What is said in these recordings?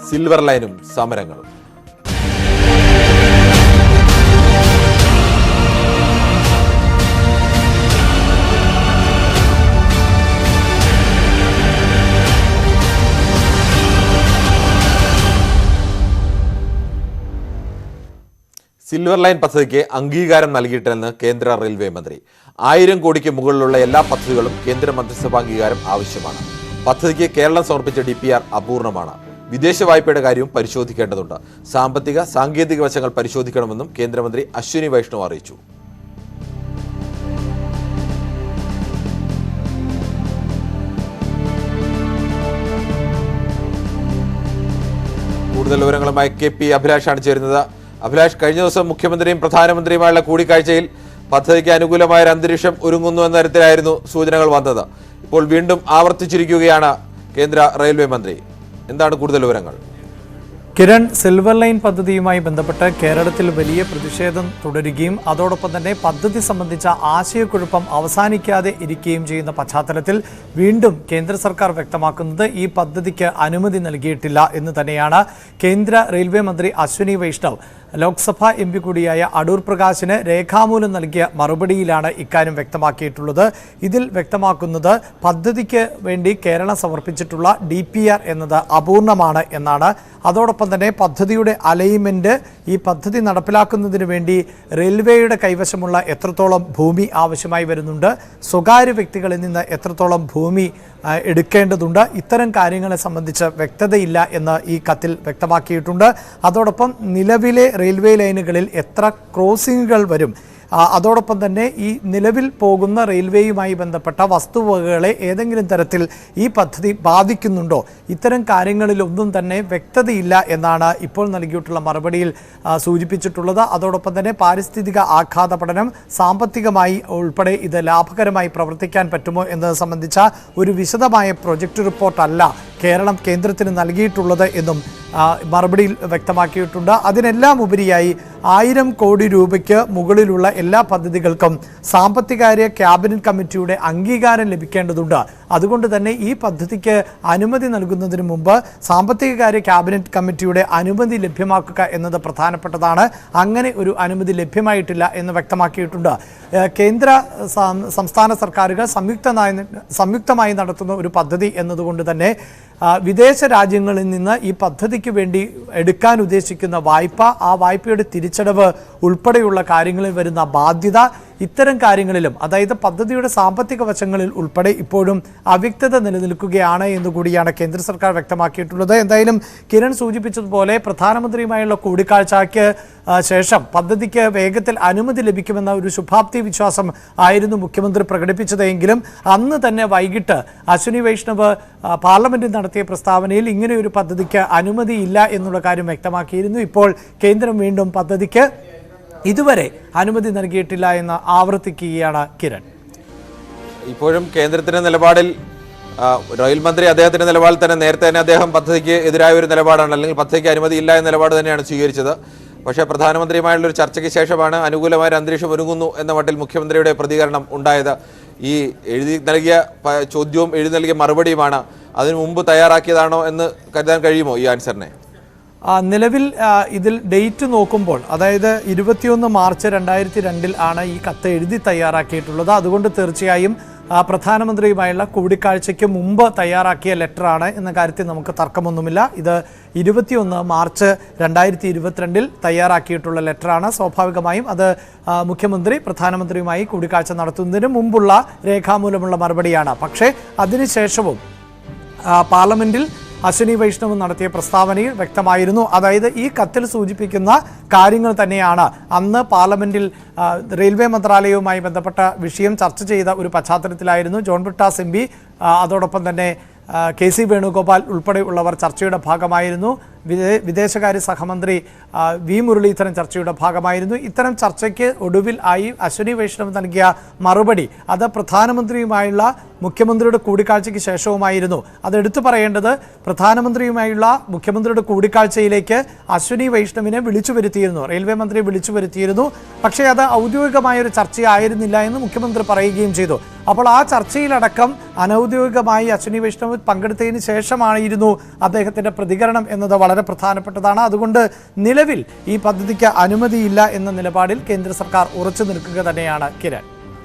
Silver ലൈനും സമരങ്ങൾ. Silver line പദ്ധതിക്ക് അംഗീകാരം നൽകിയിട്ടെന്ന് കേന്ദ്ര റെയിൽവേ മന്ത്രി. 1000 കോടിക്ക് മുകളിലുള്ള എല്ലാ പദ്ധതികളും കേന്ദ്ര മന്ത്രിസഭാ അംഗീകാരം ആവശ്യമാണ്. പദ്ധതിക്ക് കേരളം സമർപ്പിച്ച DPR അപൂർണമാണ്. വിദേശ വായ്പയുടെ കാര്യവും പരിശോധിക്കേണ്ടതുണ്ട്. സാമ്പത്തിക സാങ്കേതിക വശങ്ങൾ പരിശോധിക്കണമെന്നും കേന്ദ്രമന്ത്രി അശ്വിനി വൈഷ്ണവ് അറിയിച്ചു. കൂടുതൽ വിവരങ്ങളുമായി KP അഭിലാഷാണ് ചേരുന്നത്. അഭിലാഷ്, കഴിഞ്ഞ ദിവസം മുഖ്യമന്ത്രിയും പ്രധാനമന്ത്രിയുമായുള്ള കൂടിക്കാഴ്ചയിൽ പദ്ധതിക്ക് അനുകൂലമായ ഒരു അന്തരീക്ഷം ഒരുങ്ങുന്നു എന്ന തരത്തിലായിരുന്നു സൂചനകൾ വന്നത്. ഇപ്പോൾ വീണ്ടും ആവർത്തിച്ചിരിക്കുകയാണ് കേന്ദ്ര റെയിൽവേ മന്ത്രി. എന്താണ് കൂടുതൽ വിവരങ്ങൾ? കിരൺ, സിൽവർ ലൈൻ പദ്ധതിയുമായി ബന്ധപ്പെട്ട് കേരളത്തിൽ വലിയ പ്രതിഷേധം തുടരുകയും അതോടൊപ്പം തന്നെ പദ്ധതി സംബന്ധിച്ച ആശയക്കുഴപ്പം അവസാനിക്കാതെ ഇരിക്കുകയും ചെയ്യുന്ന പശ്ചാത്തലത്തിൽ വീണ്ടും കേന്ദ്ര സർക്കാർ വ്യക്തമാക്കുന്നത് ഈ പദ്ധതിക്ക് അനുമതി നൽകിയിട്ടില്ല എന്ന് തന്നെയാണ്. കേന്ദ്ര റെയിൽവേ മന്ത്രി അശ്വിനി വൈഷ്ണവ് ലോക്സഭാ MP കൂടിയായ അടൂർ പ്രകാശിന് രേഖാമൂലം നൽകിയ മറുപടിയിലാണ് ഇക്കാര്യം വ്യക്തമാക്കിയിട്ടുള്ളത്. ഇതിൽ വ്യക്തമാക്കുന്നത് പദ്ധതിക്ക് വേണ്ടി കേരളം സമർപ്പിച്ചിട്ടുള്ള DPR എന്നത് അപൂർണമാണ് എന്നാണ്. അതോടൊപ്പം തന്നെ പദ്ധതിയുടെ അലൈൻമെന്റ്, ഈ പദ്ധതി നടപ്പിലാക്കുന്നതിന് വേണ്ടി റെയിൽവേയുടെ കൈവശമുള്ള എത്രത്തോളം ഭൂമി ആവശ്യമായി വരുന്നുണ്ട്, സ്വകാര്യ വ്യക്തികളിൽ നിന്ന് എത്രത്തോളം ഭൂമി എടുക്കേണ്ടതുണ്ട്, ഇത്തരം കാര്യങ്ങളെ സംബന്ധിച്ച് വ്യക്തതയില്ല എന്ന് ഈ കത്തിൽ വ്യക്തമാക്കിയിട്ടുണ്ട്. അതോടൊപ്പം നിലവിലെ റെയിൽവേ ലൈനുകളിൽ എത്ര ക്രോസിംഗുകൾ വരും, അതോടൊപ്പം തന്നെ ഈ നിലവിൽ പോകുന്ന റെയിൽവേയുമായി ബന്ധപ്പെട്ട വസ്തുവകകളെ ഏതെങ്കിലും തരത്തിൽ ഈ പദ്ധതി ബാധിക്കുന്നുണ്ടോ, ഇത്തരം കാര്യങ്ങളിലൊന്നും തന്നെ വ്യക്തതയില്ല എന്നാണ് ഇപ്പോൾ നൽകിയിട്ടുള്ള മറുപടിയിൽ സൂചിപ്പിച്ചിട്ടുള്ളത്. അതോടൊപ്പം തന്നെ പാരിസ്ഥിതിക ആഘാത പഠനം, സാമ്പത്തികമായി ഉൾപ്പെടെ ഇത് ലാഭകരമായി പ്രവർത്തിക്കാൻ പറ്റുമോ എന്നത് സംബന്ധിച്ച ഒരു വിശദമായ പ്രൊജക്ട് റിപ്പോർട്ടല്ല കേരളം കേന്ദ്രത്തിന് നൽകിയിട്ടുള്ളത് എന്നും മറുപടിയിൽ വ്യക്തമാക്കിയിട്ടുണ്ട്. അതിനെല്ലാം ഉപരിയായി 1000 കോടി രൂപയ്ക്ക് മുകളിലുള്ള എല്ലാ പദ്ധതികൾക്കും സാമ്പത്തികാര്യ ക്യാബിനറ്റ് കമ്മിറ്റിയുടെ അംഗീകാരം ലഭിക്കേണ്ടതുണ്ട്. അതുകൊണ്ട് തന്നെ ഈ പദ്ധതിക്ക് അനുമതി നൽകുന്നതിന് മുമ്പ് സാമ്പത്തികകാര്യ ക്യാബിനറ്റ് കമ്മിറ്റിയുടെ അനുമതി ലഭ്യമാക്കുക എന്നത് പ്രധാനപ്പെട്ടതാണ്. അങ്ങനെ ഒരു അനുമതി ലഭ്യമായിട്ടില്ല എന്ന് വ്യക്തമാക്കിയിട്ടുണ്ട്. കേന്ദ്ര സംസ്ഥാന സർക്കാരുകൾ സംയുക്തമായി നടത്തുന്ന ഒരു പദ്ധതി എന്നതുകൊണ്ട് തന്നെ വിദേശ രാജ്യങ്ങളിൽ നിന്ന് ഈ പദ്ധതിക്ക് വേണ്ടി എടുക്കാൻ ഉദ്ദേശിക്കുന്ന വായ്പ, ആ വായ്പയുടെ തിരിച്ചടവ് ഉൾപ്പെടെയുള്ള കാര്യങ്ങളിൽ വരുന്ന ബാധ്യത, ഇത്തരം കാര്യങ്ങളിലും അതായത് പദ്ധതിയുടെ സാമ്പത്തിക വശങ്ങളിൽ ഉൾപ്പെടെ ഇപ്പോഴും അവ്യക്തത നിലനിൽക്കുകയാണ് എന്നുകൂടിയാണ് കേന്ദ്ര സർക്കാർ വ്യക്തമാക്കിയിട്ടുള്ളത്. എന്തായാലും കിരൺ സൂചിപ്പിച്ചതുപോലെ പ്രധാനമന്ത്രിയുമായുള്ള കൂടിക്കാഴ്ചയ്ക്ക് ശേഷം പദ്ധതിക്ക് വേഗത്തിൽ അനുമതി ലഭിക്കുമെന്ന ഒരു ശുഭാപ്തി വിശ്വാസം ആയിരുന്നു മുഖ്യമന്ത്രി പ്രകടിപ്പിച്ചതെങ്കിലും അന്ന് തന്നെ വൈകിട്ട് അശ്വിനി വൈഷ്ണവ് പാർലമെന്റിൽ നടത്തിയ പ്രസ്താവനയിൽ ഇങ്ങനെ ഒരു പദ്ധതിക്ക് അനുമതിയില്ല എന്നുള്ള കാര്യം വ്യക്തമാക്കിയിരുന്നു. ഇപ്പോൾ കേന്ദ്രം വീണ്ടും പദ്ധതിക്ക് ഇതുവരെ അനുമതി നൽകിയിട്ടില്ല എന്ന് ആവർത്തിക്കുകയാണ് കിരൺ. ഇപ്പോഴും കേന്ദ്രത്തിന്റെ നിലപാടിൽ റെയിൽ മന്ത്രി അദ്ദേഹത്തിന്റെ നിലപാടിൽ തന്നെ നേരത്തെ തന്നെ അദ്ദേഹം പദ്ധതിക്ക് എതിരായ ഒരു നിലപാടാണ്, അല്ലെങ്കിൽ പദ്ധതിക്ക് അനുമതി ഇല്ല എന്ന നിലപാട് തന്നെയാണ് സ്വീകരിച്ചത്. പക്ഷേ പ്രധാനമന്ത്രിയുമായുള്ള ഒരു ചർച്ചയ്ക്ക് ശേഷമാണ് അനുകൂലമായ അന്തരീക്ഷം ഒരുങ്ങുന്നു എന്ന മട്ടിൽ മുഖ്യമന്ത്രിയുടെ പ്രതികരണം ഉണ്ടായത്. ഈ എഴുതി നൽകിയ ചോദ്യവും എഴുതി നൽകിയ മറുപടിയുമാണ് അതിനു മുമ്പ് തയ്യാറാക്കിയതാണോ എന്ന് കരുതാൻ കഴിയുമോ ഈ ആൻസറിനെ? നിലവിൽ ഇതിൽ ഡേറ്റ് നോക്കുമ്പോൾ അതായത് 21 മാർച്ച് 2002 ആണ് ഈ കത്ത് എഴുതി തയ്യാറാക്കിയിട്ടുള്ളത്. അതുകൊണ്ട് തീർച്ചയായും പ്രധാനമന്ത്രിയുമായുള്ള കൂടിക്കാഴ്ചയ്ക്ക് മുമ്പ് തയ്യാറാക്കിയ ലെറ്ററാണ് എന്ന കാര്യത്തിൽ നമുക്ക് തർക്കമൊന്നുമില്ല. ഇത് 21 മാർച്ച് 2022 തയ്യാറാക്കിയിട്ടുള്ള ലെറ്ററാണ്. സ്വാഭാവികമായും അത് മുഖ്യമന്ത്രി പ്രധാനമന്ത്രിയുമായി കൂടിക്കാഴ്ച നടത്തുന്നതിന് മുമ്പുള്ള രേഖാമൂലമുള്ള മറുപടിയാണ്. പക്ഷേ അതിനുശേഷവും പാർലമെന്റിൽ അശ്വിനി വൈഷ്ണവ് നടത്തിയ പ്രസ്താവനയിൽ വ്യക്തമായിരുന്നു. അതായത് ഈ കത്തിൽ സൂചിപ്പിക്കുന്ന കാര്യങ്ങൾ തന്നെയാണ് അന്ന് പാർലമെന്റിൽ റെയിൽവേ മന്ത്രാലയവുമായി ബന്ധപ്പെട്ട വിഷയം ചർച്ച ചെയ്ത ഒരു പശ്ചാത്തലത്തിലായിരുന്നു ജോൺ ബ്രിട്ടാസ് MP, അതോടൊപ്പം തന്നെ KC വേണുഗോപാൽ ഉൾപ്പെടെയുള്ളവർ ചർച്ചയുടെ ഭാഗമായിരുന്നു. വിദേശകാര്യ സഹമന്ത്രി V മുരളീധരൻ ചർച്ചയുടെ ഭാഗമായിരുന്നു. ഇത്തരം ചർച്ചയ്ക്ക് ഒടുവിൽ ആയി അശ്വിനി വൈഷ്ണവ് നൽകിയ മറുപടി അത് പ്രധാനമന്ത്രിയുമായുള്ള മുഖ്യമന്ത്രിയുടെ കൂടിക്കാഴ്ചയ്ക്ക് ശേഷവുമായിരുന്നു. അതെടുത്തു പറയേണ്ടത് പ്രധാനമന്ത്രിയുമായുള്ള മുഖ്യമന്ത്രിയുടെ കൂടിക്കാഴ്ചയിലേക്ക് അശ്വിനി വൈഷ്ണവിനെ വിളിച്ചു വരുത്തിയിരുന്നു, റെയിൽവേ മന്ത്രിയെ വിളിച്ചു വരുത്തിയിരുന്നു. പക്ഷേ അത് ഔദ്യോഗികമായൊരു ചർച്ചയായിരുന്നില്ല എന്ന് മുഖ്യമന്ത്രി പറയുകയും ചെയ്തു. അപ്പോൾ ആ ചർച്ചയിലടക്കം അനൌദ്യോഗികമായി അശ്വിനി വൈഷ്ണവ് പങ്കെടുത്തതിന് ശേഷമായിരുന്നു അദ്ദേഹത്തിന്റെ പ്രതികരണം എന്നത് വളരെ പ്രധാനപ്പെട്ടതാണ്. അതുകൊണ്ട് നിലവിൽ ഈ പദ്ധതിക്ക് അനുമതിയില്ല എന്ന നിലപാടിൽ കേന്ദ്ര സർക്കാർ ഉറച്ചു നിൽക്കുക തന്നെയാണ് കിരൺ.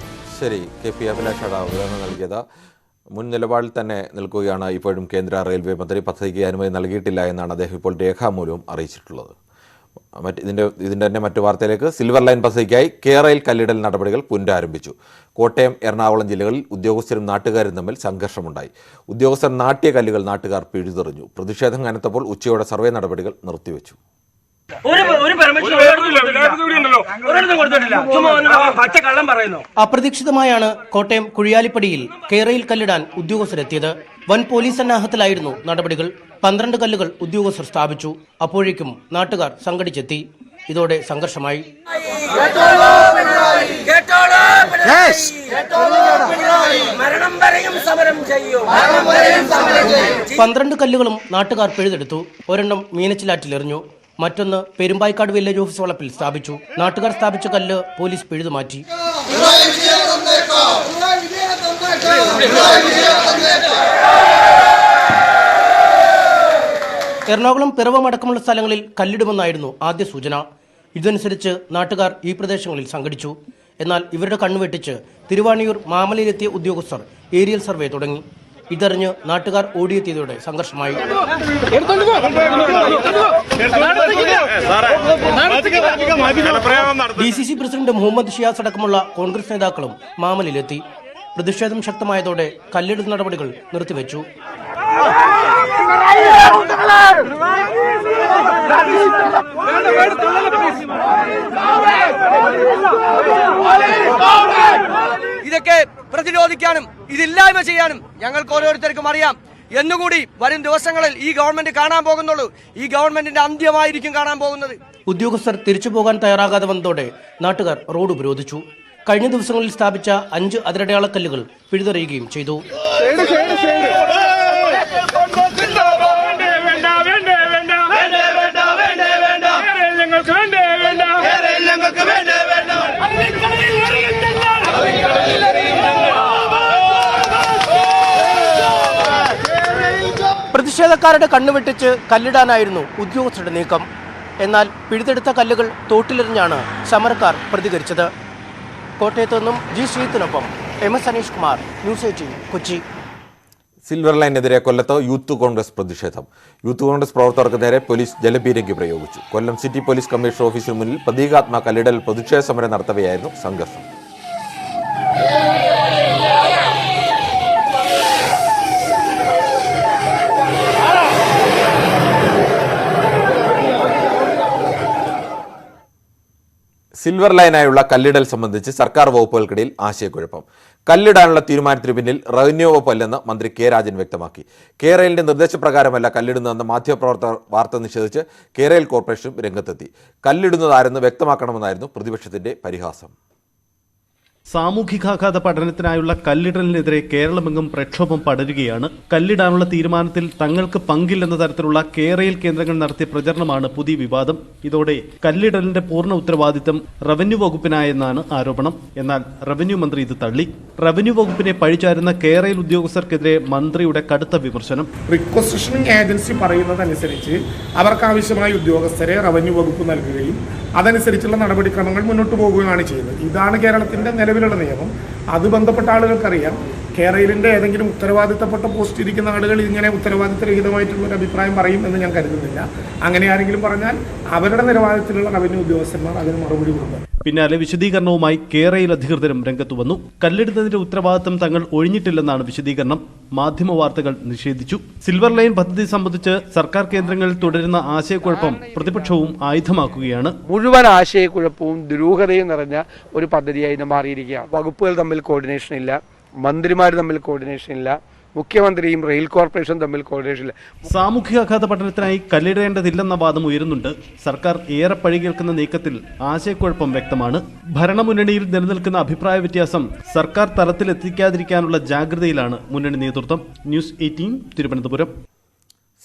ശരി, കെ പി അഭിലാഷാണ് വിവരണം നൽകിയത്. മുൻ നിലപാടിൽ തന്നെ നിൽക്കുകയാണ് ഇപ്പോഴും കേന്ദ്ര റെയിൽവേ മന്ത്രി. പദ്ധതിക്ക് അനുമതി നൽകിയിട്ടില്ല എന്നാണ് അദ്ദേഹം ഇപ്പോൾ രേഖാമൂലവും അറിയിച്ചിട്ടുള്ളത്. ഇതിൻ്റെ തന്നെ മറ്റു വാർത്തയിലേക്ക്. സിൽവർ ലൈൻ പദ്ധതിക്കായി കേരയിൽ കല്ലിടൽ നടപടികൾ പുനരാരംഭിച്ചു. കോട്ടയം, എറണാകുളം ജില്ലകളിൽ ഉദ്യോഗസ്ഥരും നാട്ടുകാരും തമ്മിൽ സംഘർഷമുണ്ടായി. ഉദ്യോഗസ്ഥർ നാട്ടിയ കല്ലുകൾ നാട്ടുകാർ പിഴുതെറിഞ്ഞു. പ്രതിഷേധം കനത്തപ്പോൾ ഉച്ചയോടെ സർവേ നടപടികൾ നിർത്തിവെച്ചു. അപ്രതീക്ഷിതമായാണ് കോട്ടയം കുഴിയാലിപ്പടിയിൽ കേരയിൽ കല്ലിടാൻ ഉദ്യോഗസ്ഥരെത്തിയത്. വൻ പോലീസ് സന്നാഹത്തിലായിരുന്നു നടപടികൾ. 12 കല്ലുകൾ ഉദ്യോഗസ്ഥർ സ്ഥാപിച്ചു. അപ്പോഴേക്കും നാട്ടുകാർ സംഘടിച്ചെത്തി. ഇതോടെ സംഘർഷമായി. 12 കല്ലുകളും നാട്ടുകാർ പിഴുതെടുത്തു. ഒരെണ്ണം മീനച്ചിലാറ്റിലെറിഞ്ഞു. മറ്റൊന്ന് പെരുമ്പായിക്കാട് വില്ലേജ് ഓഫീസ് വളപ്പിൽ സ്ഥാപിച്ചു. നാട്ടുകാർ സ്ഥാപിച്ച കല്ല് പോലീസ് പിഴുതുമാറ്റി. എറണാകുളം, പിറവം അടക്കമുള്ള സ്ഥലങ്ങളിൽ കല്ലിടുമെന്നായിരുന്നു ആദ്യ സൂചന. ഇതനുസരിച്ച് നാട്ടുകാർ ഈ പ്രദേശങ്ങളിൽ സംഘടിച്ചു. എന്നാൽ ഇവരുടെ കണ്ണുവെട്ടിച്ച് തിരുവാണിയൂർ മാമലയിലെത്തിയ ഉദ്യോഗസ്ഥർ ഏരിയൽ സർവേ തുടങ്ങി. ഇതറിഞ്ഞ് നാട്ടുകാർ ഓടിയെത്തിയതോടെ സംഘർഷമായി. DCC പ്രസിഡന്റ് മുഹമ്മദ് ഷിയാസ് അടക്കമുള്ള കോൺഗ്രസ് നേതാക്കളും മാമലിലെത്തി. പ്രതിഷേധം ശക്തമായതോടെ കല്ലിടൽ നടപടികൾ നിർത്തിവെച്ചു. ഇതൊക്കെ പ്രതിരോധിക്കാനും ഇതില്ലായ്മ ചെയ്യാനും ഞങ്ങൾക്ക് ഓരോരുത്തർക്കും അറിയാം. എന്നുകൂടി വരും ദിവസങ്ങളിൽ ഈ ഗവൺമെന്റ് കാണാൻ പോകുന്നുള്ളൂ. ഈ ഗവൺമെന്റിന്റെ അന്ത്യമായിരിക്കും കാണാൻ പോകുന്നത്. ഉദ്യോഗസ്ഥർ തിരിച്ചു പോകാൻ തയ്യാറാകാതെ വന്നതോടെ നാട്ടുകാർ റോഡ് ഉപരോധിച്ചു. കഴിഞ്ഞ ദിവസങ്ങളിൽ സ്ഥാപിച്ച 5 അതിരടയാളക്കല്ലുകൾ പിഴുതെറിയുകയും ചെയ്തു. പ്രതിഷേധക്കാരുടെ കണ്ണുവെട്ടിച്ച് കല്ലിടാനായിരുന്നു ഉദ്യോഗസ്ഥരുടെ നീക്കം. എന്നാൽ പിഴുതെടുത്ത കല്ലുകൾ തോട്ടിലെറിഞ്ഞാണ് സമരക്കാർ പ്രതികരിച്ചത്. കോട്ടയത്തു നിന്നും ജി ശ്രീത്തിനൊപ്പം MS Aneesh Kumar, news 18 Kochi. Silver ലൈനെതിരെ കൊല്ലത്ത് യൂത്ത് കോൺഗ്രസ് പ്രതിഷേധം. യൂത്ത് കോൺഗ്രസ് പ്രവർത്തകർക്ക് നേരെ പോലീസ് ജലപീരങ്കി പ്രയോഗിച്ചു. കൊല്ലം സിറ്റി പോലീസ് കമ്മീഷണർ ഓഫീസിന് മുന്നിൽ പ്രതീകാത്മക കല്ലിടൽ പ്രതിഷേധ സമരം നടത്തവെയായിരുന്നു സംഘർഷം. സിൽവർ ലൈനായുള്ള കല്ലിടൽ സംബന്ധിച്ച് സർക്കാർ വകുപ്പുകൾക്കിടയിൽ ആശയക്കുഴപ്പം. കല്ലിടാനുള്ള തീരുമാനത്തിന് പിന്നിൽ റവന്യൂ വകുപ്പല്ലെന്ന് മന്ത്രി കെ രാജൻ വ്യക്തമാക്കി. കേരളിന്റെ നിർദ്ദേശപ്രകാരമല്ല കല്ലിടുന്നതെന്ന് മാധ്യമപ്രവർത്തകർ വാർത്ത നിഷേധിച്ച് കേരള കോർപ്പറേഷനും രംഗത്തെത്തി. കല്ലിടുന്നതാരെന്ന് വ്യക്തമാക്കണമെന്നായിരുന്നു പ്രതിപക്ഷത്തിന്റെ പരിഹാസം. സാമൂഹികാഘാത പഠനത്തിനായുള്ള കല്ലിടലിനെതിരെ കേരളമെങ്ങും പ്രക്ഷോഭം പടരുകയാണ്. കല്ലിടാനുള്ള തീരുമാനത്തിൽ തങ്ങൾക്ക് പങ്കില്ലെന്ന തരത്തിലുള്ള കേരയിൽ കേന്ദ്രങ്ങൾ നടത്തിയ പ്രചരണമാണ് പുതിയ വിവാദം. ഇതോടെ കല്ലിടലിന്റെ പൂർണ്ണ ഉത്തരവാദിത്തം റവന്യൂ വകുപ്പിനായെന്നാണ് ആരോപണം. എന്നാൽ റവന്യൂ മന്ത്രി ഇത് തള്ളി. റവന്യൂ വകുപ്പിനെ പഴിചാരുന്ന കേരയിൽ ഉദ്യോഗസ്ഥർക്കെതിരെ മന്ത്രിയുടെ കടുത്ത വിമർശനം. റിക്വസിഷനിങ് ഏജൻസി പറയുന്നതനുസരിച്ച് അവർക്കാവശ്യമായ ഉദ്യോഗസ്ഥരെ റവന്യൂ വകുപ്പ് നൽകുകയും അതനുസരിച്ചുള്ള നടപടിക്രമങ്ങൾ മുന്നോട്ട് പോകുകയാണ് ചെയ്യുന്നത്. ഇതാണ് കേരളത്തിന്റെ നിലവിലുള്ള നിയമം. അത് ബന്ധപ്പെട്ട ആളുകൾക്കറിയാം. കേരളത്തിന്റെ ഏതെങ്കിലും ഉത്തരവാദിത്തപ്പെട്ട പോസ്റ്റ് ഇരിക്കുന്ന ആളുകൾ ഇങ്ങനെ ഉത്തരവാദിത്തരഹിതമായിട്ടുള്ള ഒരു അഭിപ്രായം പറയും എന്ന് ഞാൻ കരുതുന്നില്ല. അങ്ങനെ ആരെങ്കിലും പറഞ്ഞാൽ അവരുടെ നിലവാരത്തിലുള്ള റവന്യൂ ഉദ്യോഗസ്ഥന്മാർ അതിന് മറുപടി കൊടുക്കും. പിന്നാലെ വിശദീകരണവുമായി കേരയിൽ അധികൃതരും രംഗത്തു വന്നു. കല്ലിടുന്നതിന്റെ ഉത്തരവാദിത്തം തങ്ങൾ ഒഴിഞ്ഞിട്ടില്ലെന്നാണ് വിശദീകരണം. മാധ്യമ വാർത്തകൾ നിഷേധിച്ചു. സിൽവർ ലൈൻ പദ്ധതി സംബന്ധിച്ച് സർക്കാർ കേന്ദ്രങ്ങളിൽ തുടരുന്ന ആശയക്കുഴപ്പം പ്രതിപക്ഷവും ആയുധമാക്കുകയാണ്. മുഴുവൻ ആശയക്കുഴപ്പവും ദുരൂഹതയും നിറഞ്ഞ ഒരു പദ്ധതിയായി മാറിയിരിക്കുകയാണ്. വകുപ്പുകൾ തമ്മിൽ കോർഡിനേഷൻ ഇല്ല, മന്ത്രിമാർ തമ്മിൽ കോർഡിനേഷൻ ഇല്ല, മുഖ്യമന്ത്രിയും റെയിൽ കോർപ്പറേഷൻ തമ്മിൽ കോർഡിനേഷൻ ഇല്ല. സാമൂഹികാഘാത പഠനത്തിനായി കല്ലിടേണ്ടതില്ലെന്ന വാദം ഉയരുന്നുണ്ട്. സർക്കാർ ഏറെ പഴി കേൾക്കുന്ന നീക്കത്തിൽ ആശയക്കുഴപ്പം വ്യക്തമാണ്. ഭരണമുന്നണിയിൽ നിലനിൽക്കുന്ന അഭിപ്രായ വ്യത്യാസം സർക്കാർ തലത്തിൽ എത്തിക്കാതിരിക്കാനുള്ള ജാഗ്രതയിലാണ് മുന്നണി നേതൃത്വം. ന്യൂസ് 18 തിരുവനന്തപുരം.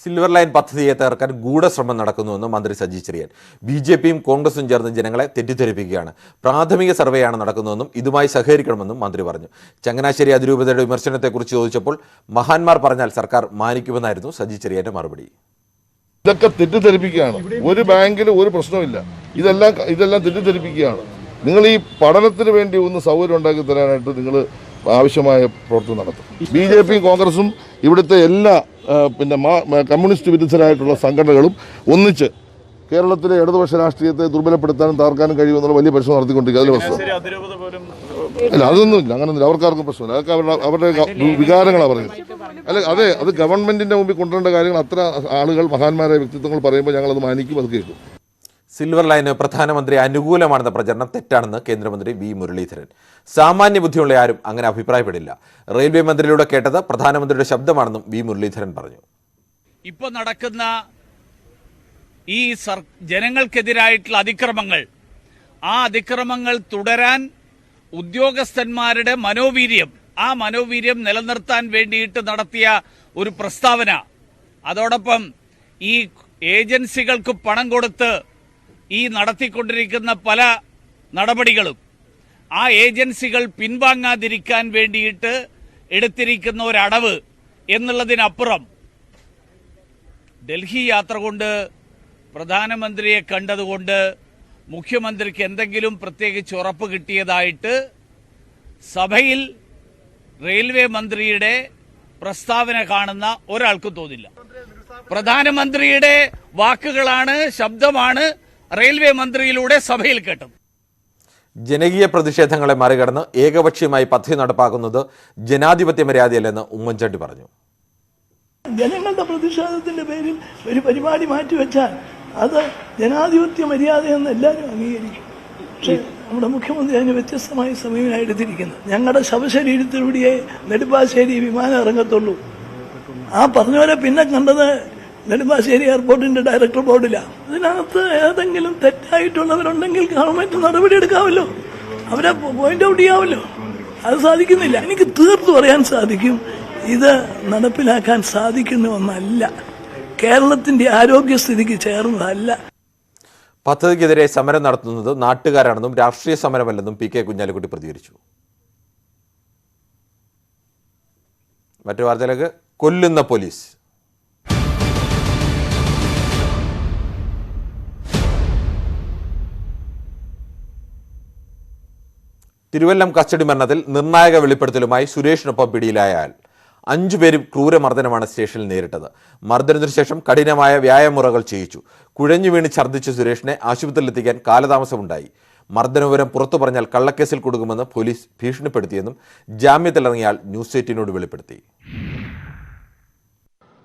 സിൽവർ ലൈൻ പദ്ധതിയെ തകർക്കാൻ ഗൂഢശ്രമം നടക്കുന്നുവെന്ന് മന്ത്രി സജി ചെറിയാൻ. BJPയും കോൺഗ്രസും ചേർന്ന് ജനങ്ങളെ തെറ്റിദ്ധരിപ്പിക്കുകയാണ്. പ്രാഥമിക സർവേയാണ് നടക്കുന്നതെന്നും ഇതുമായി സഹകരിക്കണമെന്നും മന്ത്രി പറഞ്ഞു. ചങ്ങനാശ്ശേരി അതിരൂപതയുടെ വിമർശനത്തെക്കുറിച്ച് ചോദിച്ചപ്പോൾ മഹാന്മാർ പറഞ്ഞാൽ സർക്കാർ മാനിക്കുമെന്നായിരുന്നു സജി ചെറിയാന്റെ മറുപടി. ഇതൊക്കെ തെറ്റിദ്ധരിപ്പിക്കുകയാണ്. ഒരു ബാങ്കിലും ഒരു പ്രശ്നമില്ല. ഇതെല്ലാം തെറ്റിദ്ധരിപ്പിക്കുകയാണ്. നിങ്ങൾ ഈ പഠനത്തിന് വേണ്ടി ഒന്ന് സൗകര്യം ഉണ്ടാക്കി തരാനായിട്ട് നിങ്ങൾ ആവശ്യമായ പ്രവർത്തനം നടത്തും. BJPയും കോൺഗ്രസും ഇവിടുത്തെ എല്ലാ കമ്മ്യൂണിസ്റ്റ് വിരുദ്ധരായിട്ടുള്ള സംഘടനകളും ഒന്നിച്ച് കേരളത്തിലെ ഇടതുപക്ഷ രാഷ്ട്രീയത്തെ ദുർബലപ്പെടുത്താനും തകർക്കാനും കഴിയുമെന്നുള്ള വലിയ പരിശ്രമം നടത്തിക്കൊണ്ടിരിക്കുക. അതിൽ പ്രശ്നം അല്ല, അതൊന്നുമില്ല, അങ്ങനൊന്നുമില്ല. അവർക്കാർക്കും പ്രശ്നമില്ല. അതൊക്കെ അവരുടെ വികാരങ്ങളാണ് പറയുന്നത്. അല്ല, അതെ, അത് ഗവൺമെന്റിന്റെ മുമ്പിൽ കൊണ്ടുവരേണ്ട കാര്യങ്ങൾ അത്ര ആളുകൾ മഹാന്മാരായ വ്യക്തിത്വങ്ങൾ പറയുമ്പോൾ ഞങ്ങളത് മാനിക്കും, അത് കേൾക്കും. സിൽവർ ലൈന് പ്രധാനമന്ത്രി അനുകൂലമാണെന്ന പ്രചരണം തെറ്റാണെന്ന് കേന്ദ്രമന്ത്രി വി മുരളീധരൻ. സാമാന്യ ബുദ്ധിയുള്ള ആരും അങ്ങനെ അഭിപ്രായപ്പെടില്ല. റെയിൽവേ മന്ത്രിയിലൂടെ കേട്ടത് പ്രധാനമന്ത്രിയുടെ ശബ്ദമാണെന്നും വി മുരളീധരൻ പറഞ്ഞു. ഇപ്പോൾ നടക്കുന്ന ഈ ജനങ്ങൾക്കെതിരായിട്ടുള്ള അതിക്രമങ്ങൾ, ആ അതിക്രമങ്ങൾ തുടരാൻ ഉദ്യോഗസ്ഥന്മാരുടെ ആ മനോവീര്യം നിലനിർത്താൻ വേണ്ടിയിട്ട് നടത്തിയ ഒരു പ്രസ്താവന, അതോടൊപ്പം ഈ ഏജൻസികൾക്ക് പണം കൊടുത്ത് ഈ നടത്തിക്കൊണ്ടിരിക്കുന്ന പല നടപടികളും ആ ഏജൻസികൾ പിൻവാങ്ങാതിരിക്കാൻ വേണ്ടിയിട്ട് എടുത്തിരിക്കുന്ന ഒരടവ് എന്നുള്ളതിനപ്പുറം ഡൽഹി യാത്ര കൊണ്ട് പ്രധാനമന്ത്രിയെ കണ്ടതുകൊണ്ട് മുഖ്യമന്ത്രിക്ക് എന്തെങ്കിലും പ്രത്യേകിച്ച് ഉറപ്പ് കിട്ടിയതായിട്ട് സഭയിൽ റെയിൽവേ മന്ത്രിയുടെ പ്രസ്താവന കാണുന്ന ഒരാൾക്കും തോന്നില്ല. പ്രധാനമന്ത്രിയുടെ വാക്കുകളാണ്, ശബ്ദമാണ് റെയിൽവേ മന്ത്രിയിലൂടെ സഭയിൽ കേട്ടത്. ജനകീയ പ്രതിഷേധങ്ങളെ മറികടന്ന് ഏകപക്ഷീയമായി പദ്ധതി നടപ്പാക്കുന്നത് ജനാധിപത്യ മര്യാദയല്ലെന്ന് ഉമ്മൻചാണ്ടി പറഞ്ഞു. ജനങ്ങളുടെ പ്രതിഷേധത്തിന്റെ പേരിൽ ഒരു പരിപാടി മാറ്റിവെച്ചാൽ അത് ജനാധിപത്യ മര്യാദയെന്ന് എല്ലാവരും അംഗീകരിക്കും. പക്ഷേ നമ്മുടെ മുഖ്യമന്ത്രി അതിന് വ്യത്യസ്തമായ സമീപനം എടുത്തിരിക്കുന്നത്. ഞങ്ങളുടെ ശവശരീരത്തിലൂടെയേ നെടുമ്പാശ്ശേരി വിമാനം ഇറങ്ങത്തുള്ളൂ. ആ പറഞ്ഞവരെ പിന്നെ കണ്ടത് നെടുമ്പാശ്ശേരി എയർപോർട്ടിന്റെ ഡയറക്ടർ ബോർഡിലാണ്. അതിനകത്ത് ഏതെങ്കിലും തെറ്റായിട്ടുള്ളവരുണ്ടെങ്കിൽ ഗവൺമെന്റ് നടപടി എടുക്കാമല്ലോ, അവരെ പോയിന്റ് ഔട്ട് ചെയ്യാമല്ലോ. അത് സാധിക്കുന്നില്ല. എനിക്ക് തീർത്തു പറയാൻ സാധിക്കും, ഇത് നടപ്പിലാക്കാൻ സാധിക്കുന്ന ഒന്നല്ല, കേരളത്തിന്റെ ആരോഗ്യസ്ഥിതിക്ക് ചേർന്നതല്ല. പദ്ധതിക്കെതിരെ സമരം നടത്തുന്നത് നാട്ടുകാരാണെന്നും രാഷ്ട്രീയ സമരമല്ലെന്നും PK കുഞ്ഞാലിക്കുട്ടി പ്രതികരിച്ചു. മറ്റു വാർത്തയിലേക്ക്. കൊല്ലുന്ന പോലീസ്. തിരുവല്ലം കസ്റ്റഡി മരണത്തിൽ നിർണായക വെളിപ്പെടുത്തലുമായി സുരേഷിനൊപ്പം പിടിയിലായ ആൾ. 5 പേരും ക്രൂരമർദ്ദനമാണ് സ്റ്റേഷനിൽ നേരിട്ടത്. മർദ്ദനത്തിനു ശേഷം കഠിനമായ വ്യായാമമുറകൾ ചെയ്യിച്ചു. കുഴഞ്ഞു വീണ് ഛർദ്ദിച്ച സുരേഷിനെ ആശുപത്രിയിലെത്തിക്കാൻ കാലതാമസമുണ്ടായി. മർദ്ദനവിവരം പുറത്തു പറഞ്ഞാൽ കള്ളക്കേസിൽ കൊടുക്കുമെന്ന് പോലീസ് ഭീഷണിപ്പെടുത്തിയെന്നും ജാമ്യത്തിലിറങ്ങിയ ആൾ ന്യൂസ് 18നോട് വെളിപ്പെടുത്തി.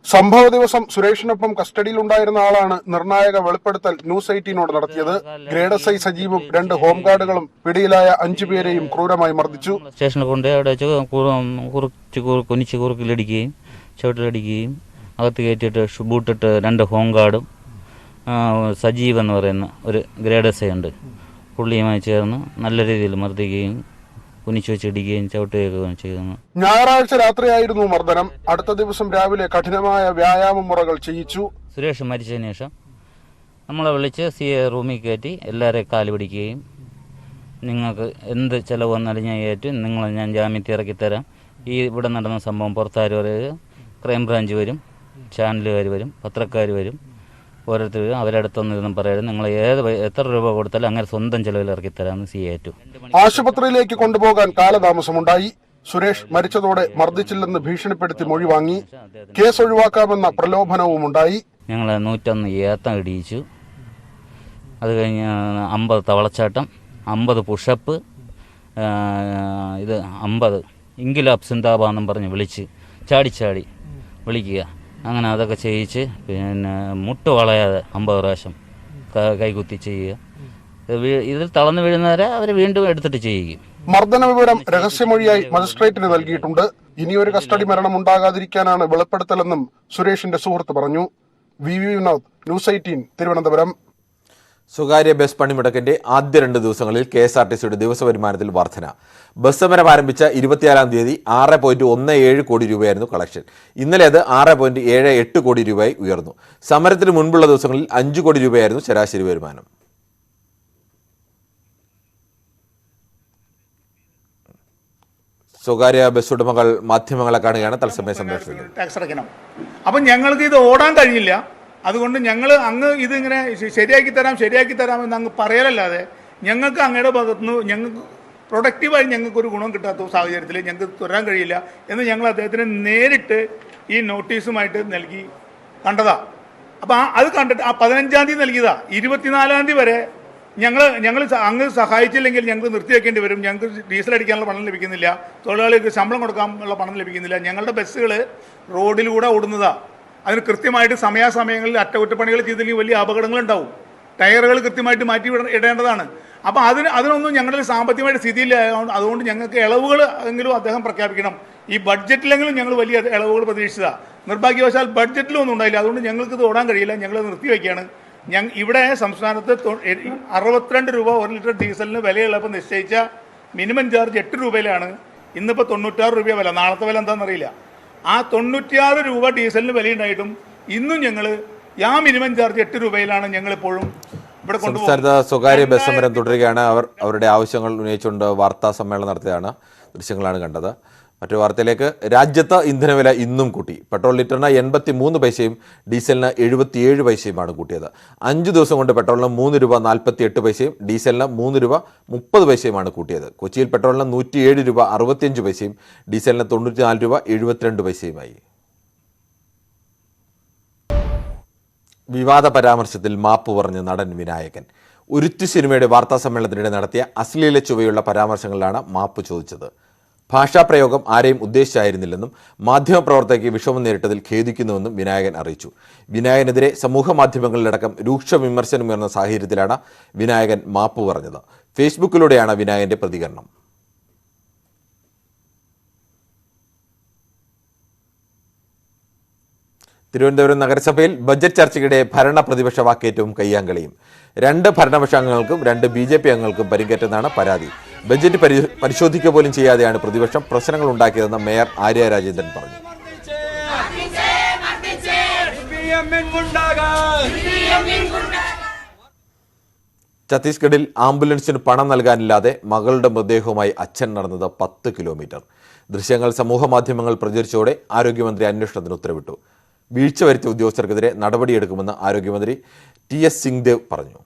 സംഭവ ദിവസം സുരേഷിനൊപ്പം കസ്റ്റഡിയിലുണ്ടായിരുന്ന ആളാണ് നിർണായക വെളിപ്പെടുത്തൽ ന്യൂസ് 18നോട് നടത്തിയത്. ഗ്രേഡ് SI സജീവും 2 ഹോംഗാർഡുകളും പിടിയിലായ 5 പേരെയും ക്രൂരമായി മർദ്ദിച്ചു. സ്റ്റേഷനിൽ കൊണ്ട് അവിടെ കുനിച്ച് കുറുക്കിലടിക്കുകയും ചവിട്ടിലടിക്കുകയും അകത്ത് കയറ്റിയിട്ട് ബൂട്ടിട്ട് 2 ഹോംഗാർഡും സജീവ് എന്ന് പറയുന്ന ഒരു ഗ്രേഡ് SI ഉണ്ട്, പുള്ളിയുമായി ചേർന്ന് നല്ല രീതിയിൽ മർദ്ദിക്കുകയും കുനിച്ചു വെച്ചിടിക്കുകയും ചവിട്ടുകയും ചെയ്യുന്നു. ഞായറാഴ്ച രാത്രിയായിരുന്നു മർദ്ദനം. അടുത്ത ദിവസം രാവിലെ കഠിനമായ വ്യായാമ മുറകൾ ചെയ്യിച്ചു. സുരേഷ് മരിച്ചതിന് ശേഷം നമ്മളെ വിളിച്ച് CA റൂമിൽ കയറ്റി എല്ലാവരെയും കാല് പിടിക്കുകയും നിങ്ങൾക്ക് എന്ത് ചിലവ് വന്നാലും ഞാൻ ഏറ്റു, ഞാൻ ജാമ്യത്തിൽ ഇറക്കി തരാം. ഈ ഇവിടെ നടന്ന സംഭവം പുറത്താര് വരും, ക്രൈംബ്രാഞ്ച് വരും, ചാനലുകാർ വരും, പത്രക്കാർ വരും, ഓരോരുത്തരും അവരടുത്തൊന്നും പറയരുത്, നിങ്ങൾ എത്ര രൂപ കൊടുത്താലും അങ്ങനെ സ്വന്തം ചെലവിൽ ഇറക്കിത്തരാമെന്ന് CA ഏറ്റു. ആശുപത്രിയിലേക്ക് കൊണ്ടുപോകാൻ കാലതാമസമുണ്ടായി. സുരേഷ് മരിച്ചതോടെ മർദ്ദിച്ചില്ലെന്ന് ഭീഷണിപ്പെടുത്തി മൊഴി വാങ്ങി. കേസ് ഒഴിവാക്കാമെന്ന പ്രലോഭനവും ഉണ്ടായി. ഞങ്ങൾ 101 ഏത്തം ഇടിയിച്ചു. അത് കഴിഞ്ഞ് 50 തവളച്ചാട്ടം, 50 പുഷപ്പ്, ഇത് 50 ഇൻകിലാബ് സിന്ദാബാദെന്നും പറഞ്ഞ് വിളിച്ച് ചാടി വിളിക്കുക. അങ്ങനെ അതൊക്കെ ചെയ്യിച്ച് പിന്നെ മുട്ട് വളയാതെ 50 പ്രാവശ്യം കൈകുത്തി ചെയ്യുക. ഇതിൽ തളർന്നു വീഴുന്നവരെ അവർ വീണ്ടും എടുത്തിട്ട് ചെയ്യുക. മർദ്ദന വിവരം രഹസ്യമൊഴിയായി മജിസ്ട്രേറ്റിന് നൽകിയിട്ടുണ്ട്. ഇനിയൊരു കസ്റ്റഡി മരണം ഉണ്ടാകാതിരിക്കാനാണ് വെളിപ്പെടുത്തലെന്നും സുരേഷിന്റെ സുഹൃത്ത് പറഞ്ഞു. VV Vinod, news 18, Thiruvananthapuram. സ്വകാര്യ ബസ് പണിമുടക്കിന്റെ ആദ്യ 2 ദിവസങ്ങളിൽ KSRTCയുടെ ദിവസ വരുമാനത്തിൽ വർധന. ബസ് സമരം ആരംഭിച്ച 24-ാം തീയതി 6.17 കോടി രൂപയായിരുന്നു കളക്ഷൻ. ഇന്നലെ അത് 6.78 കോടി രൂപയായി ഉയർന്നു. സമരത്തിന് മുൻപുള്ള ദിവസങ്ങളിൽ 5 കോടി രൂപയായിരുന്നു ശരാശരി വരുമാനം. സ്വകാര്യ ബസ് ഉടമകൾ മാധ്യമങ്ങളെ കാണുകയാണ് തത്സമയ സംരക്ഷണം. ടാക്സ് അടയ്ക്കണം. അപ്പം ഞങ്ങൾക്ക് ഇത് ഓടാൻ കഴിയില്ല. അതുകൊണ്ട് ഞങ്ങൾ അങ്ങ് ഇതിങ്ങനെ ശരിയാക്കി തരാം എന്ന് അങ്ങ് പറയലല്ലാതെ ഞങ്ങൾക്ക് അങ്ങയുടെ ഭാഗത്തുനിന്ന് ഞങ്ങൾക്ക് പ്രൊഡക്റ്റീവായി ഞങ്ങൾക്കൊരു ഗുണം കിട്ടാത്ത സാഹചര്യത്തിൽ ഞങ്ങൾക്ക് തുടരാൻ കഴിയില്ല എന്ന് ഞങ്ങൾ അദ്ദേഹത്തിന് നേരിട്ട് ഈ നോട്ടീസുമായിട്ട് നൽകി കണ്ടതാ. അപ്പം അത് കണ്ടിട്ട് 15-ാം തീയതി നൽകിയതാ. 24-ാം തീയതി വരെ ഞങ്ങൾ അങ്ങ് സഹായിച്ചില്ലെങ്കിൽ ഞങ്ങൾക്ക് നിർത്തിവെക്കേണ്ടി വരും. ഞങ്ങൾക്ക് ഡീസൽ അടിക്കാനുള്ള പണം ലഭിക്കുന്നില്ല, തൊഴിലാളികൾക്ക് ശമ്പളം കൊടുക്കാനുള്ള പണം ലഭിക്കുന്നില്ല. ഞങ്ങളുടെ ബസ്സുകൾ റോഡിലൂടെ ഓടുന്നതാണ്. അതിന് കൃത്യമായിട്ട് സമയാസമയങ്ങളിൽ അറ്റകുറ്റപ്പണികൾ ചെയ്തില്ലെങ്കിൽ വലിയ അപകടങ്ങളുണ്ടാവും. ടയറുകൾ കൃത്യമായിട്ട് മാറ്റി ഇടേണ്ടതാണ്. അപ്പോൾ അതിനൊന്നും ഞങ്ങളുടെ സാമ്പത്തികമായിട്ട് സ്ഥിതിയില്ല. അതുകൊണ്ട് ഞങ്ങൾക്ക് ഇളവുകൾ എങ്കിലും അദ്ദേഹം പ്രഖ്യാപിക്കണം. ഈ ബഡ്ജറ്റിലെങ്കിലും ഞങ്ങൾ വലിയ ഇളവുകൾ പ്രതീക്ഷിച്ചതാണ്. നിർഭാഗ്യവശാൽ ബഡ്ജറ്റിലൊന്നും ഉണ്ടായില്ല. അതുകൊണ്ട് ഞങ്ങൾക്കിത് ഓടാൻ കഴിയില്ല. ഞങ്ങൾ നിർത്തിവെക്കുകയാണ്. ഇവിടെ സംസ്ഥാനത്ത് 62 രൂപ 1 ലിറ്റർ ഡീസലിന് വിലയുള്ളപ്പോൾ നിശ്ചയിച്ച മിനിമം ചാർജ് 8 രൂപയിലാണ്. ഇന്നിപ്പോൾ 96 രൂപ വില. നാളത്തെ വില എന്താണെന്നറിയില്ല. ആ 96 രൂപ ഡീസലിന് വിലയുണ്ടായിട്ടും ഇന്നും ഞങ്ങൾ മിനിമം ചാർജ് 8 രൂപയിലാണ് ഞങ്ങളിപ്പോഴും ഇവിടെ സംസ്ഥാനത്ത് സ്വകാര്യ ബസ് സമരം തുടരുകയാണ്. അവരുടെ ആവശ്യങ്ങൾ ഉന്നയിച്ചുകൊണ്ട് വാർത്താ സമ്മേളനം നടത്തിയതാണ് ദൃശ്യങ്ങളാണ് കണ്ടത്. മറ്റൊരു വാർത്തയിലേക്ക്. രാജ്യത്ത് ഇന്ധനവില ഇന്നും കൂട്ടി. പെട്രോൾ ലിറ്ററിന് 83 പൈസയും ഡീസലിന് 77 പൈസയുമാണ് കൂട്ടിയത്. 5 ദിവസം കൊണ്ട് പെട്രോളിന് 3 രൂപ 48 പൈസയും ഡീസലിന് 3 രൂപ 30 പൈസയുമാണ് കൂട്ടിയത്. കൊച്ചിയിൽ പെട്രോളിന് 107 രൂപ 65 പൈസയും ഡീസലിന് 94 രൂപ 72 പൈസയുമായി. വിവാദ പരാമർശത്തിൽ മാപ്പ് പറഞ്ഞ് നടൻ വിനായകൻ. ഉരുത്തി സിനിമയുടെ വാർത്താ സമ്മേളനത്തിനിടെ നടത്തിയ അശ്ലീല ചുവയുള്ള പരാമർശങ്ങളിലാണ് മാപ്പ് ചോദിച്ചത്. ഭാഷാപ്രയോഗം ആരെയും ഉദ്ദേശിച്ചായിരുന്നില്ലെന്നും മാധ്യമപ്രവർത്തകയ്ക്ക് വിഷമം നേരിട്ടതിൽ ഖേദിക്കുന്നുവെന്നും വിനായകൻ അറിയിച്ചു. വിനായകനെതിരെ സമൂഹ മാധ്യമങ്ങളിലടക്കം രൂക്ഷ വിമർശനമുയർന്ന സാഹചര്യത്തിലാണ് വിനായകൻ മാപ്പ് പറഞ്ഞത്. ഫേസ്ബുക്കിലൂടെയാണ് വിനായകന്റെ പ്രതികരണം. തിരുവനന്തപുരം നഗരസഭയിൽ ബജറ്റ് ചർച്ചയ്ക്കിടെ ഭരണ പ്രതിപക്ഷ വാക്കേറ്റവും കയ്യാങ്കളിയും. 2 ഭരണപക്ഷ അംഗങ്ങൾക്കും 2 BJP അംഗങ്ങൾക്കും പരിക്കേറ്റെന്നാണ് പരാതി. ബജറ്റ് പരിശോധിക്കുക പോലും ചെയ്യാതെയാണ് പ്രതിപക്ഷം പ്രശ്നങ്ങൾ ഉണ്ടാക്കിയതെന്ന് മേയർ ആര്യ രാജേന്ദ്രൻ പറഞ്ഞു. ഛത്തീസ്ഗഡിൽ ആംബുലൻസിന് പണം നൽകാനില്ലാതെ മകളുടെ മൃതദേഹവുമായി അച്ഛൻ നടന്നത് 10 കിലോമീറ്റർ. ദൃശ്യങ്ങൾ സമൂഹ മാധ്യമങ്ങൾ പ്രചരിച്ചതോടെ ആരോഗ്യമന്ത്രി അന്വേഷണത്തിന് ഉത്തരവിട്ടു. വീഴ്ച വരുത്തിയ ഉദ്യോഗസ്ഥർക്കെതിരെ നടപടിയെടുക്കുമെന്ന് ആരോഗ്യമന്ത്രി TS സിംഗ്ദേവ് പറഞ്ഞു.